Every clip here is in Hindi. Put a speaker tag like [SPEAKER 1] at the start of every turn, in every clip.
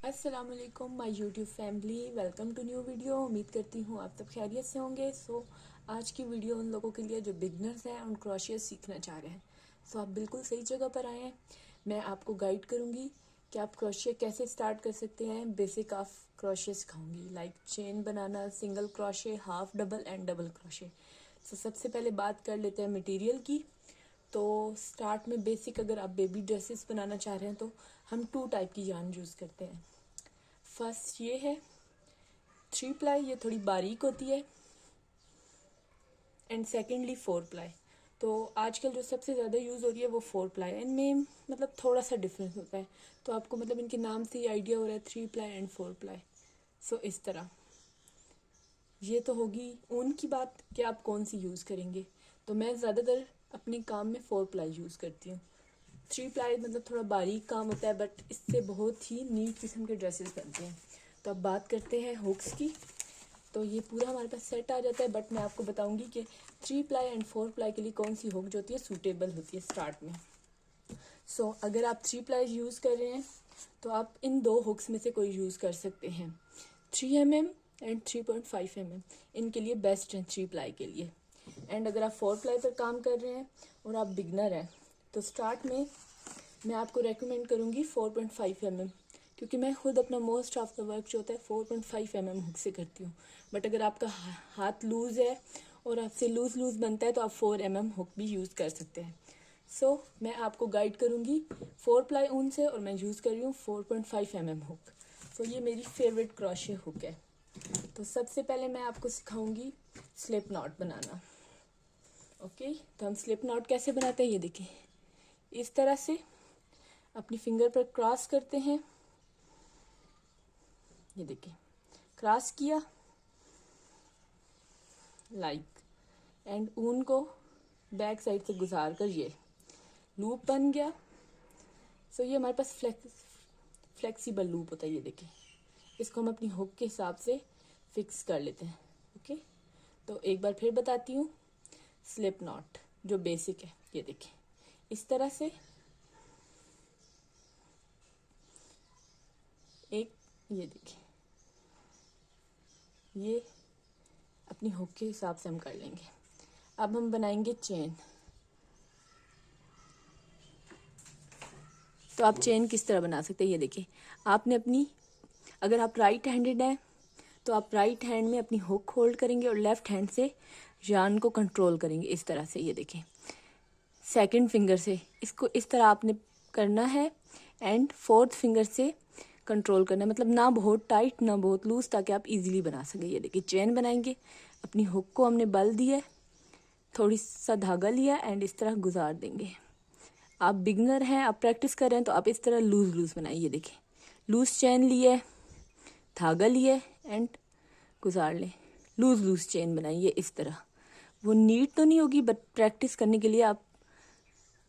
[SPEAKER 1] अस्सलाम वालेकुम my YouTube family, welcome to new video. उम्मीद करती हूँ आप सब खैरियत से होंगे। आज की वीडियो उन लोगों के लिए जो बिगनर्स हैं और क्रोशिया सीखना चाह रहे हैं। आप बिल्कुल सही जगह पर आए हैं। मैं आपको गाइड करूँगी कि आप क्रोशिया कैसे स्टार्ट कर सकते हैं। बेसिक ऑफ क्रोशिया सिखाऊंगी, लाइक चेन बनाना, single crochet, half double and double crochet. सबसे पहले बात कर लेते हैं मटेरियल की। तो स्टार्ट में बेसिक, अगर आप बेबी ड्रेसेस बनाना चाह रहे हैं तो हम 2 टाइप की यार्न यूज़ करते हैं। फर्स्ट ये है 3 प्लाई, ये थोड़ी बारीक होती है, एंड सेकेंडली 4 प्लाई। तो आजकल जो सबसे ज़्यादा यूज़ हो रही है वो 4 प्लाई, इनमें मतलब थोड़ा सा डिफरेंस होता है। तो आपको मतलब इनके नाम से ही आइडिया हो रहा है 3 प्लाई एंड 4 प्लाई। इस तरह ये तो होगी ऊन की बात कि आप कौन सी यूज़ करेंगे। तो मैं ज़्यादातर अपने काम में 4 प्लाई यूज़ करती हूँ। 3 प्लाई मतलब थोड़ा बारीक काम होता है, बट इससे बहुत ही नीट किस्म के ड्रेसेस बनते हैं। तो अब बात करते हैं हुक्स की। तो ये पूरा हमारे पास सेट आ जाता है, बट मैं आपको बताऊंगी कि 3 प्लाई एंड 4 प्लाई के लिए कौन सी हुक जो होती है सूटेबल होती है स्टार्ट में। अगर आप 3 प्लाई यूज़ कर रहे हैं तो आप इन 2 हुक्स में से कोई यूज़ कर सकते हैं। 3 mm एंड 3.5 mm इनके लिए बेस्ट हैं 3 प्लाई के लिए। एंड अगर आप 4 प्लाई पर काम कर रहे हैं और आप बिगनर हैं तो स्टार्ट में मैं आपको रेकमेंड करूँगी 4.5 mm, क्योंकि मैं खुद अपना मोस्ट ऑफ द वर्क जो होता है 4.5 mm हुक से करती हूँ। बट अगर आपका हाथ लूज़ है और आपसे लूज़ बनता है तो आप 4 mm हुक भी यूज़ कर सकते हैं। मैं आपको गाइड करूँगी 4 प्लाई ऊन से, और मैं यूज़ कर रही हूँ 4.5 mm हुक। ये मेरी फेवरेट क्रोशिया हुक है। तो सबसे पहले मैं आपको सिखाऊंगी स्लिप नॉट बनाना। ओके, तो हम स्लिप नॉट कैसे बनाते हैं ये देखिए। इस तरह से अपनी फिंगर पर क्रॉस करते हैं, ये देखिए क्रॉस किया लाइक, एंड ऊन को बैक साइड से गुजार कर ये लूप बन गया। ये हमारे पास फ्लेक्सिबल लूप होता है, ये देखिए। इसको हम अपनी हुक के हिसाब से फिक्स कर लेते हैं। ओके, तो एक बार फिर बताती हूँ स्लिप नॉट जो बेसिक है, ये देखिए इस तरह से एक, ये देखिए ये अपनी हुक के हिसाब से हम कर लेंगे। अब हम बनाएंगे चेन। तो आप चेन किस तरह बना सकते हैं, ये देखिए। आपने अपनी, अगर आप राइट हैंडेड हैं तो आप राइट हैंड में अपनी हुक होल्ड करेंगे और लेफ्ट हैंड से यार्न को कंट्रोल करेंगे इस तरह से, ये देखिए सेकंड फिंगर से इसको इस तरह आपने करना है, एंड फोर्थ फिंगर से कंट्रोल करना है। मतलब ना बहुत टाइट ना बहुत लूज, ताकि आप इजीली बना सकें। ये देखिए चेन बनाएंगे, अपनी हुक को हमने बल दिया, थोड़ी सा धागा लिया एंड इस तरह गुजार देंगे। आप बिगनर हैं, आप प्रैक्टिस कर रहे हैं तो आप इस तरह लूज बनाइए। देखिए लूज चेन लिए, धागा लिए एंड गुजार लें। लूज चेन बनाइए इस तरह। वो नीट तो नहीं होगी, बट प्रैक्टिस करने के लिए आप,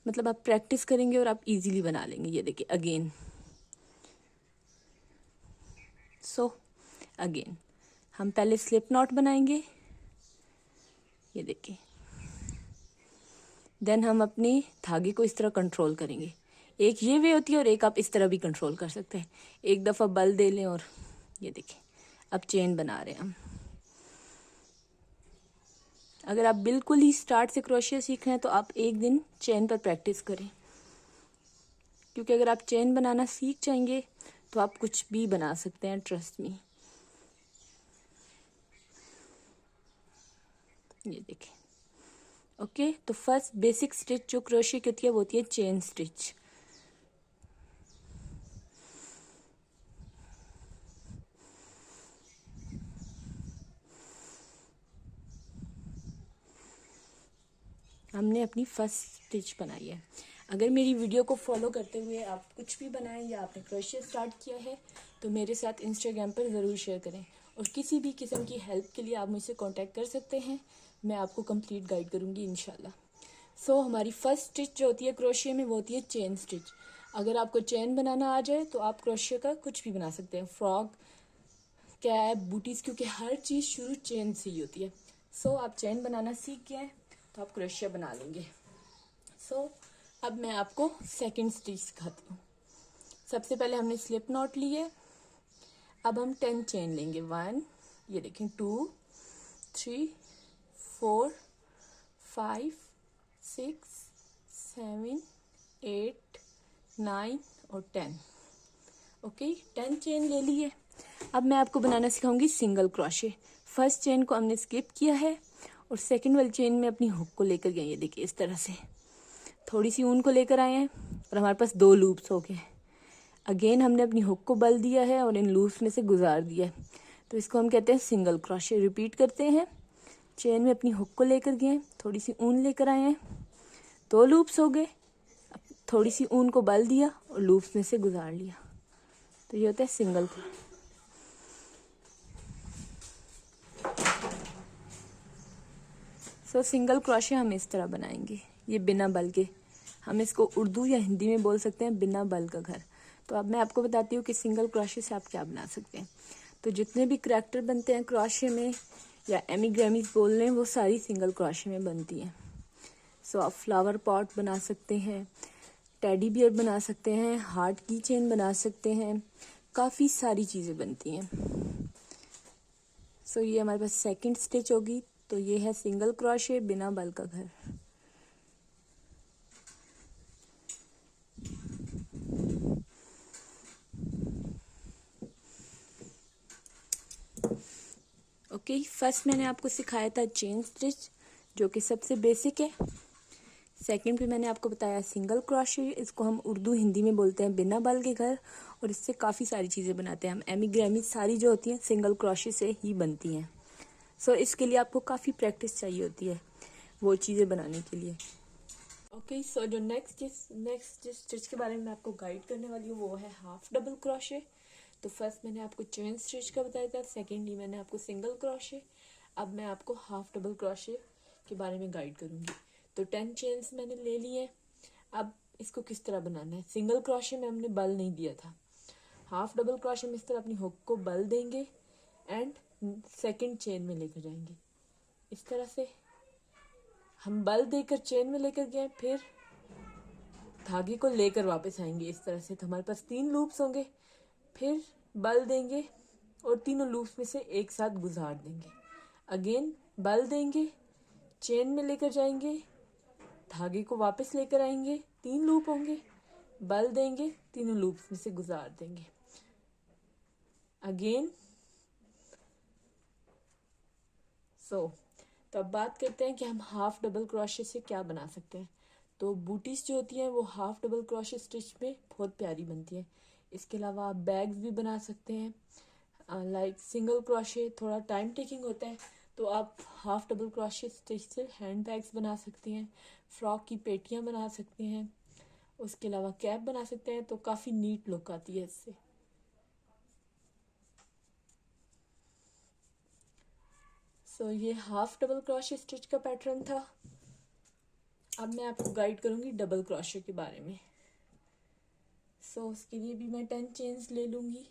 [SPEAKER 1] मतलब आप प्रैक्टिस करेंगे और आप इजीली बना लेंगे। ये देखिए अगेन, अगेन हम पहले स्लिप नॉट बनाएंगे, ये देखिए। देन हम अपने धागे को इस तरह कंट्रोल करेंगे। एक ये वे होती है और एक आप इस तरह भी कंट्रोल कर सकते हैं। एक दफ़ा बल दे लें और ये देखिए अब चेन बना रहे हैं हम। अगर आप बिल्कुल ही स्टार्ट से क्रोशिया सीख रहे हैं तो आप एक दिन चेन पर प्रैक्टिस करें, क्योंकि अगर आप चेन बनाना सीख जाएंगे तो आप कुछ भी बना सकते हैं, ट्रस्ट मी। ये देखिए। ओके, तो फर्स्ट बेसिक स्टिच जो क्रोशिया की होती है वो होती है चेन स्टिच। हमने अपनी फर्स्ट स्टिच बनाई है। अगर मेरी वीडियो को फॉलो करते हुए आप कुछ भी बनाएं या आपने क्रोशिया स्टार्ट किया है तो मेरे साथ इंस्टाग्राम पर ज़रूर शेयर करें, और किसी भी किस्म की हेल्प के लिए आप मुझसे कांटेक्ट कर सकते हैं। मैं आपको कंप्लीट गाइड करूँगी इंशाल्लाह। हमारी फर्स्ट स्टिच जो होती है क्रोशिया में वो होती है चेन स्टिच। अगर आपको चेन बनाना आ जाए तो आप क्रोशिया का कुछ भी बना सकते हैं, फ्रॉक, कैप, बूटीज, क्योंकि हर चीज़ शुरू चेन से ही होती है। आप चेन बनाना सीख गए हैं तो आप क्रोशिया बना लेंगे। अब मैं आपको सेकंड स्टिच सिखाती हूँ। सबसे पहले हमने स्लिप नॉट ली है, अब हम 10 चेन लेंगे। 1, ये देखें, 2, 3, 4, 5, 6, 7, 8, 9 और 10। ओके, 10 चेन ले लिए। अब मैं आपको बनाना सिखाऊंगी सिंगल क्रोशे। फर्स्ट चेन को हमने स्किप किया है और सेकंड वाली चेन में अपनी हुक को लेकर गए। ये देखिए इस तरह से थोड़ी सी ऊन को लेकर आए हैं और हमारे पास 2 लूप्स हो गए। अगेन हमने अपनी हुक को बल दिया है और इन लूप्स में से गुजार दिया है, तो इसको हम कहते हैं सिंगल क्रोशे। रिपीट करते हैं। चेन में अपनी हुक को लेकर गए, थोड़ी सी ऊन लेकर आए हैं, 2 लूप्स हो गए, थोड़ी सी ऊन को बल दिया और लूप्स में से गुजार लिया, तो ये होता है सिंगल क्रोशे। सिंगल क्रोशे हम इस तरह बनाएंगे, ये बिना बल के। हम इसको उर्दू या हिंदी में बोल सकते हैं बिना बल का घर। तो अब मैं आपको बताती हूँ कि सिंगल क्रोशे से आप क्या बना सकते हैं। तो जितने भी करैक्टर बनते हैं क्रोशे में या एमीग्रामीज बोल रहे हैं, वो सारी सिंगल क्रोशे में बनती हैं। आप फ्लावर पॉट बना सकते हैं, टेडी बियर बना सकते हैं, हार्ट की चेन बना सकते हैं, काफ़ी सारी चीज़ें बनती हैं। ये हमारे पास सेकंड स्टिच होगी। तो ये है सिंगल क्रोशे बिना बल का घर। ओके, फर्स्ट मैंने आपको सिखाया था चेन स्टिच, जो कि सबसे बेसिक है। सेकंड पे मैंने आपको बताया सिंगल क्रोशे, इसको हम उर्दू हिंदी में बोलते हैं बिना बल के घर, और इससे काफ़ी सारी चीज़ें बनाते हैं हम। एमीग्रामी सारी जो होती हैं सिंगल क्रोशे से ही बनती हैं। इसके लिए आपको काफ़ी प्रैक्टिस चाहिए होती है वो चीज़ें बनाने के लिए। ओके, जो नेक्स्ट जिस स्टिच के बारे में आपको गाइड करने वाली हूँ वो है हाफ डबल क्रोशे। तो फर्स्ट मैंने आपको चेन स्टिच का बताया था, सेकेंडली मैंने आपको सिंगल क्रोशे। अब मैं आपको हाफ डबल क्रोशे के बारे में गाइड करूँगी। तो 10 चेन्स मैंने ले लिए हैं। अब इसको किस तरह बनाना है। सिंगल क्रोशे में हमने बल नहीं दिया था, हाफ डबल क्रोशे में इस तरह अपनी हुक को बल देंगे एंड सेकंड चेन में लेकर जाएंगे। इस तरह से हम बल देकर चेन में लेकर गए, फिर धागे को लेकर वापस आएंगे इस तरह से। तो हमारे पास 3 लूप्स होंगे, फिर बल देंगे और तीनों लूप्स में से एक साथ गुजार देंगे। अगेन बल देंगे, चेन में लेकर जाएंगे, धागे को वापस लेकर आएंगे, 3 लूप होंगे, बल देंगे, तीनों लूप्स में से गुजार देंगे। अगेन तो अब बात करते हैं कि हम हाफ डबल क्रोशे से क्या बना सकते हैं। तो बूटीज जो होती हैं वो हाफ डबल क्रोशे स्टिच में बहुत प्यारी बनती हैं। इसके अलावा आप बैग्स भी बना सकते हैं। लाइक सिंगल क्रोशे थोड़ा टाइम टेकिंग होता है, तो आप हाफ डबल क्रोशे स्टिच से हैंड बैग्स बना सकती हैं, फ्रॉक की पेटियां बना सकते हैं, उसके अलावा कैप बना सकते हैं। तो काफ़ी नीट लुक आती है इससे। ये हाफ डबल क्रोशे स्टिच का पैटर्न था। अब मैं आपको गाइड करूंगी डबल क्रोशे के बारे में। उसके लिए भी मैं 10 चेन्स ले लूंगी।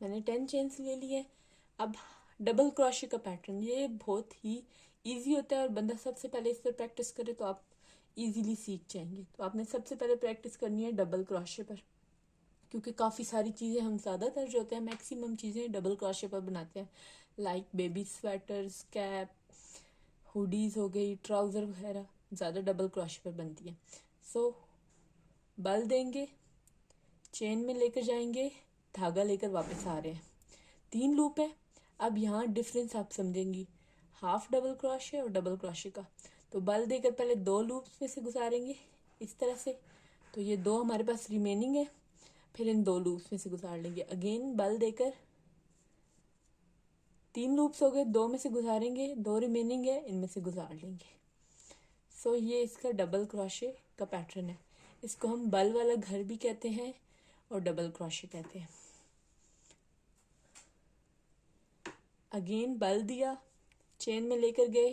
[SPEAKER 1] मैंने 10 चेन्स ले लिए। अब डबल क्रोशे का पैटर्न ये बहुत ही इजी होता है और बंदा सबसे पहले इस पर प्रैक्टिस करे तो आप इजीली सीख जाएंगे। तो आपने सबसे पहले प्रैक्टिस करनी है डबल क्रोशे पर, क्योंकि काफ़ी सारी चीज़ें हम ज़्यादातर जो होते हैं मैक्सिमम चीज़ें डबल क्रोशे पर बनाते हैं। Like baby sweaters, cap, hoodies हो गई, ट्राउज़र वगैरह ज़्यादा डबल क्रोशे पर बनती हैं। बल देंगे, चेन में लेकर जाएंगे, धागा लेकर वापस आ रहे हैं, 3 लूप है। अब यहाँ डिफरेंस आप समझेंगी हाफ डबल क्रोशे और डबल क्रोशे का। तो बल देकर पहले 2 लूप्स में से गुजारेंगे इस तरह से, तो ये 2 हमारे पास रिमेनिंग है, फिर इन 2 लूप्स में से गुजार लेंगे। अगेन बल देकर 3 लूप्स हो गए, 2 में से गुजारेंगे, 2 रिमेनिंग है, इनमें से गुजार लेंगे। ये इसका डबल क्रोशे का पैटर्न है। इसको हम बल वाला घर भी कहते हैं और डबल क्रोशे कहते हैं। अगेन बल दिया, चेन में लेकर गए,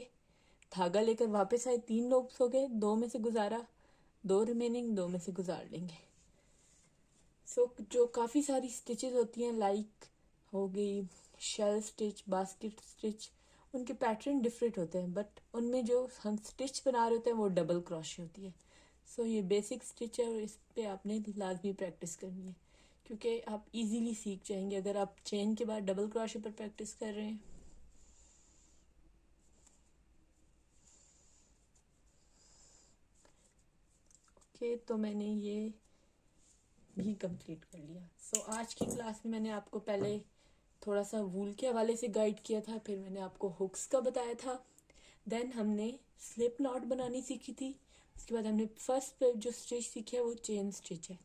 [SPEAKER 1] धागा लेकर वापस आए, 3 लूप्स हो गए, 2 में से गुजारा, 2 रिमेनिंग, 2 में से गुजार लेंगे। जो काफ़ी सारी स्टिचेस होती हैं लाइक हो गई शेल स्टिच, बास्केट स्टिच, उनके पैटर्न डिफरेंट होते हैं, बट उनमें जो हम स्टिच बना रहे होते हैं वो डबल क्रोशे होती है। सो ये बेसिक स्टिच है और इस पे आपने लाजमी प्रैक्टिस करनी है, क्योंकि आप इजीली सीख जाएंगे अगर आप चेन के बाद डबल क्रोशे पर प्रैक्टिस कर रहे हैं। ओके, तो मैंने ये भी कंप्लीट कर लिया। सो आज की क्लास में मैंने आपको पहले थोड़ा सा वूल के हवाले से गाइड किया था, फिर मैंने आपको हुक्स का बताया था, देन हमने स्लिप नॉट बनानी सीखी थी, उसके बाद हमने फर्स्ट जो स्टिच सीखी है वो चेन स्टिच है,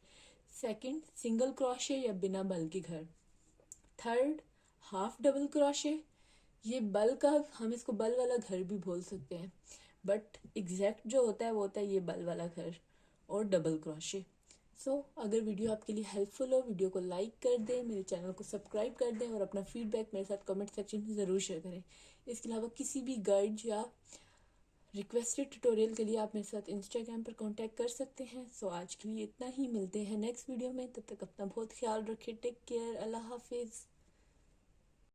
[SPEAKER 1] सेकंड सिंगल क्रोशे या बिना बल के घर, थर्ड हाफ डबल क्रोशे, ये बल का हम इसको बल वाला घर भी बोल सकते हैं, बट एग्जैक्ट जो होता है वो होता है ये बल वाला घर और डबल क्रोशे। सो अगर वीडियो आपके लिए हेल्पफुल हो, वीडियो को लाइक कर दें, मेरे चैनल को सब्सक्राइब कर दें और अपना फीडबैक मेरे साथ कमेंट सेक्शन में ज़रूर शेयर करें। इसके अलावा किसी भी गाइड या रिक्वेस्टेड ट्यूटोरियल के लिए आप मेरे साथ इंस्टाग्राम पर कांटेक्ट कर सकते हैं। सो आज के लिए इतना ही, मिलते हैं नेक्स्ट वीडियो में, तब तक अपना बहुत ख्याल रखें, टेक केयर, अल्लाह हाफिज़।